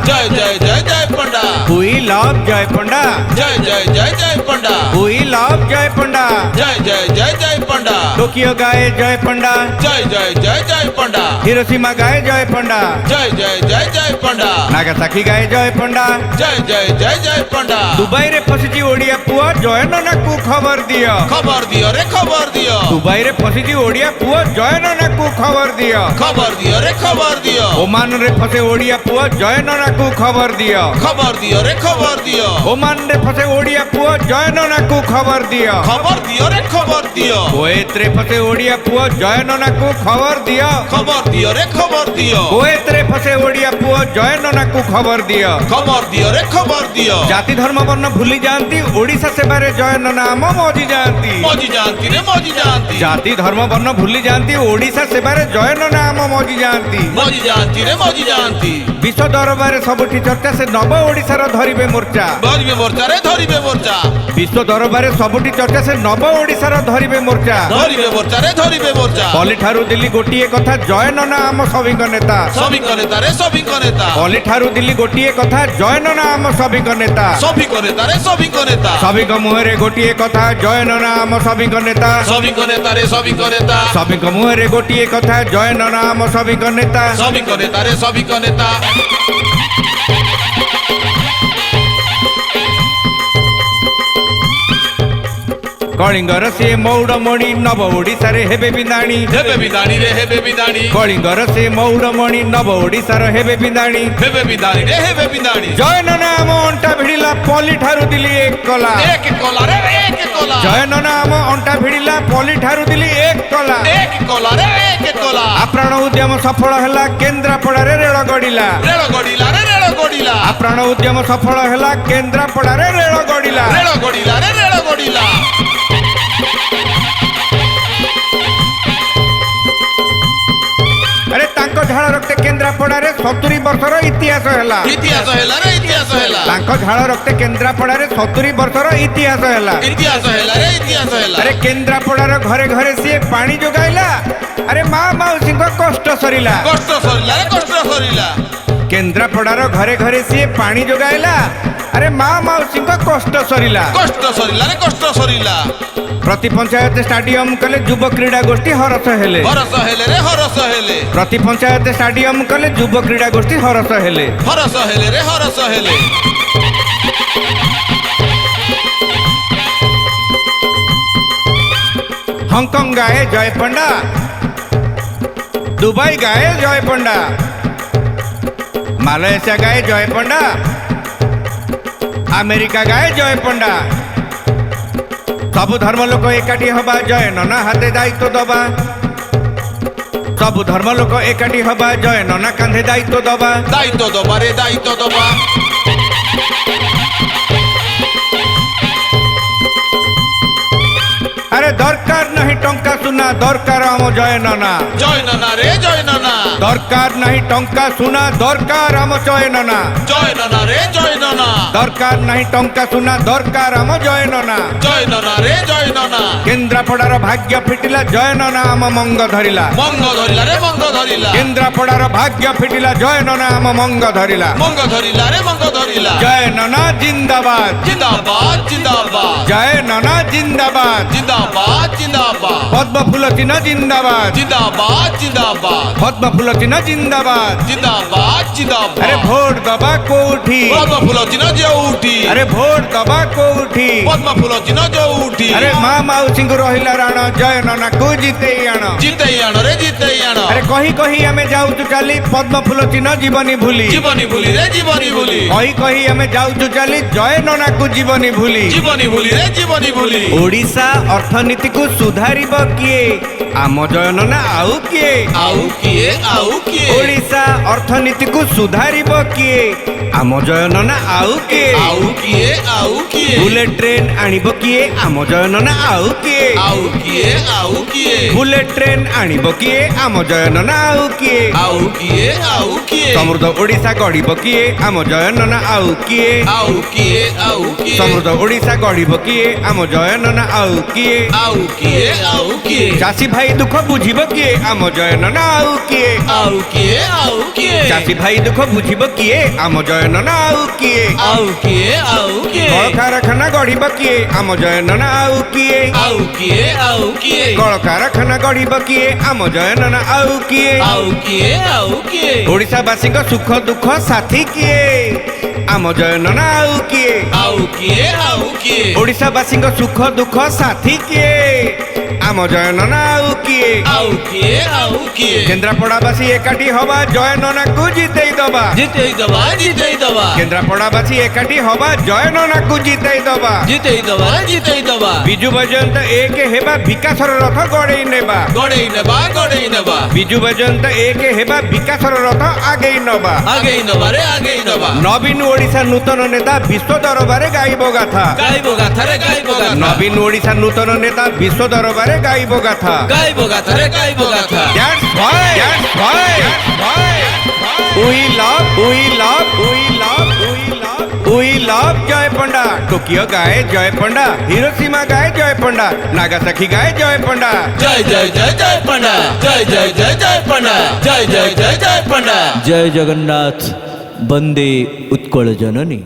जय जय जय जय पंडा वी लव जय पंडा जय जय जय जय पंडा वी लव जय पंडा जय जय जय जय पंडा टोकियो गाए जय पंडा जय जय जय जय पंडा हिरोशिमा गाए जय पंडा जय जय जय जय पंडा नागासाकी गाए जय पंडा जय जय जय जय पंडा दुबई रे फसिची ओडिया पुआ जय नना को खबर दियो खबर दियो रे खबर दियो दुबई रे फसिची ओडिया पुआ जय नना को खबर दियो खबर दियो रे खबर दियो ओमान रे फसे ओडिया पुआ जय नना को खबर दियो खबर दियो रे खबर दियो ओमान रे फसे ओडिया पुआ जय नना को खबर दियो खबर दियो रे खबर दियो कुवैत रे फसे ओडिया पुआ जय नना को खबर दियो खबर दियो रे खबर दियो कुवैत रे फसे ओडिया पुआ जय नना को खबर दियो खबर दियो रे खबर दियो जाति धर्म वर्ण भूली जाती ओडिशा सेवारे जय नना आम मजी जाती मजी जानती रे मजी जानती जाति धर्म वर्ण भूली जाती ओडिशा सेवारे जय नना आम मजी जाती मजी जानती रे मजी जानती विश्व दरबार सबुठी चर्चा से नव ओडिशार धरिबे मोर्चा धरिबे मोर्चा रे धरिबे मोर्चा विश्व दरबार सबुठी चर्चा से नव ओडिशार धरिबे मोर्चा धरिबे मोर्चा रे धरिबे मोर्चा पली ठारू दिल्ली गोटिए कथा जय नना आम सभिक नेता सभिक नेता रे सभिक नेता पली ठारू दिल्ली गोटिए कथा जय नना आम सभिक नेता सभिक नेता रे सभिक नेता सभिक मुहरे गोटिए कथा जय नना आम सभिक नेता सभिक नेता रे सभिक नेता सभिक मुहरे गोटिए कथा जय नना आम सभिक नेता सभिक नेता रे सभिक नेता कलिंगर से मौड़मणि नव ओडिशारे हेबे बिंदाणी हेबे बिदाणी रे हेबे बिदाणी कलिंगर से मौड़मणि नव ओडिशार हेबे बिंदाणी हेबे बिदाणी रे हेबे बिदाणी जय नना आम अंटा भिड़िला पली ठारू दिल्ली एक कला एक कोला रे एक कोला जय नना आम अंटा भिड़िला पली ठारू दिल्ली एक कला एक कोला रे एक कोला आप्राण उद्यम सफल हैला केन्द्रापड़ारे रेल गड़िला रेल गड़िला रे रेल गड़िला आप्राण उद्यम सफल हैला केन्द्रापड़ारे रेल गड़िला रेल गड़िला रे रेल गड़िला अरे तांको झाड़ रक्ते केन्द्रापड़ारे 70 वर्षर इतिहास हैला इतिहास हैला रे इतिहास हैला तांको झाड़ रक्ते केन्द्रापड़ारे 70 वर्षर इतिहास हैला इतिहास हैला रे इतिहास हैला अरे केन्द्रापड़ार घरे घरे सी पानी जोगाइला अरे माँ मौसी कष्ट सरिला कष्ट सरिला रे कष्ट सरिला केन्द्रापड़ार घरे घरे सी पानी जोगाइला अरे माँ मौसी कष्ट सरिला कष्ट सरिला रे कष्ट सरिला प्रति पंचायत स्टाडियम कले युव क्रीड़ा गोष्ठी हरस हेले हरस हेले रे हरस हेले प्रति पंचायत स्टाडियम कले युव क्रीड़ा गोष्ठी हरस हेले हरस हेले रे हरस हेले हांगकांग गाए जय पंडा दुबई गाए जय पंडा मालयेशिया गाए जय पंडा अमेरिका गाए जय पंडा सबु धर्म लोक एकाठी हबा जय नना हाथे दायित्व दबा सबु धर्म लोक एकाठी हबा जय नना कांधे दायित्व दबा दायित्व दबा रे दायित्व दबा अरे दरकार नहीं टंका सुना दरकार आम जय नना जय नना रे जय नना दरकार नहीं टंका सुना दरकार आम जय नना जय नना रे जय नना दरकार नहीं टंका सुना दरकार आम जय नना जय नना रे जय नना केन्द्रापड़ार भाग्य फिटिला जय नना आम मंग धरिला मंग धरिला रे मंग धरिला केन्द्रापड़ार भाग्य फिटिला जय नना आम मंग धरिला मंग धरिला रे मंग धरिला जय नना जिंदाबाद जिंदाबाद जिंदाबाद जय नना जिंदाबाद जिंदाबाद जिंदाबाद पद्म फूल चिन्ह जिंदाबाद जिंदाबाद जिंदाबाद पद्म फूल चिन्ह जिंदाबाद जिंदाबाद जिंदाबाद अरे भोट दबा कोठी पद्म फूल चिन्ह जोउठी अरे भोट दबा कोठी पद्म फूल चिन्ह जोउठी अरे माँ मौसी रहिला राण जय नना को जीते आण जीते आण रे जीते आण अरे कही कही आमे जाउचु चाली पद्म फूल चिन्ह जीवनी भूली जीवनी भूली रे जीवनी भूली कही कही आमे जाउचु चाली जय नना को जीवनी भूली जीवनी भूली रे जीवनी भूली ओडिशा अर्थनीति को सुधारिब किए आम जय नना आउ किए आउ किए आउ किए ओडिशा अर्थनीति को सुधारिब किए आम जय नना आउ किए आउ किए आउ किए बुलेट ट्रेन आनिब किए आम जय नना आउ किए आउ किए आउ କିଏ ବୁଲେଟ ଟ୍ରେନ ଆଣିବ କିଏ ଆମ ଜୟ ନନା ଆଉ କିଏ ଆଉ କିଏ ଆଉ କିଏ ସମୃଦ୍ଧ ଓଡ଼ିଶା ଗଢିବ କିଏ ଆମ ଜୟ ନନା ଆଉ କିଏ ଆଉ କିଏ ଆଉ କିଏ ସମୃଦ୍ଧ ଓଡ଼ିଶା ଗଢିବ କିଏ ଆମ ଜୟ ନନା ଆଉ କିଏ ଆଉ କିଏ ଆଉ କିଏ ଚାଷୀ ଭାଇ ଦୁଃଖ ବୁଝିବ କିଏ ଆମ ଜୟ ନନା ଆଉ କିଏ ଆଉ କିଏ ଆଉ କିଏ ଚାଷୀ ଭାଇ ଦୁଃଖ ବୁଝିବ କିଏ ଆମ ଜୟ ନନା ଆଉ କିଏ ଆଉ କିଏ ଆଉ କିଏ କଳକାରଖାନା ଗଢିବ କିଏ ଆମ ଜୟ ନନା ଆଉ କିଏ ଆଉ କିଏ ଆଉ କିଏ କଳକାରଖାନା ଗଢିବ କିଏ ଆମ ଜୟ ନନା ଆଉ କିଏ ଆଉ କିଏ ଆଉ କିଏ ଓଡ଼ିଶାବାସୀଙ୍କ ସୁଖ ଦୁଃଖ ସାଥୀ କିଏ ଆମ ଜୟ ନନା ଆଉ କିଏ ଆଉ କିଏ ଆଉ କିଏ ଓଡ଼ିଶାବାସୀଙ୍କ ସୁଖ ଦୁଃଖ ସାଥୀ କିଏ ଆମ ଜୟ ନନା ଆଉ କିଏ ଆଉ କିଏ ଆଉ କିଏ କେନ୍ଦ୍ରାପଡ଼ାବାସୀ ଏକାଠି ହବା ଜୟ ନନାକୁ ଜିତେଇ ଦବା ଜିତେଇ ଦବା କେନ୍ଦ୍ରାପଡ଼ାବାସୀ ଏକାଠି ହବା ଜୟ ନନାକୁ ଜିତେଇ ଦବା ଜିତେଇ ଦବା ବିଜୁ ବୈଜୟନ୍ତ ଏକ ହେବା ବିକାଶର ରଥ ଗଡ଼େଇ ନେବା ଗଡ଼େଇ ନେବା ବିଜୁ ବୈଜୟନ୍ତ ଏକ ହେବା ବିକାଶର ରଥ ଆଗେଇ ନବା ଆଗେଇ ନବା ନବୀନ ଓଡ଼ିଶା ନୂତନ ନେତା ବିଶ୍ୱ ଦରବାରେ ଗାଇବ ଗାଥା ଗାଇବ ଗାଥାରେ ଗାଇବ ଗାଥା ନବୀନ ଓଡ଼ିଶା ନୂତନ ନେତା ବିଶ୍ୱ ଦରବାରେ ଗାଇବ ଗାଥା ଗାଇବ ଗାଥାରେ ଗାଇବ ଗାଥା That's why. We love Jay Panda Tokyo গায়ে জয় পণ্ডা হিরোসীমা গায়ে জয় পণ্ডা নাগাসাকি গায়ে জয় পণ্ডা জয় জয় জয় জয় পণ্ডা জয় জয় জয় জয় পণ্ডা জয় জয় জয় জয় পণ্ডা জয় জগন্নাথ বন্দে উৎকল জননী।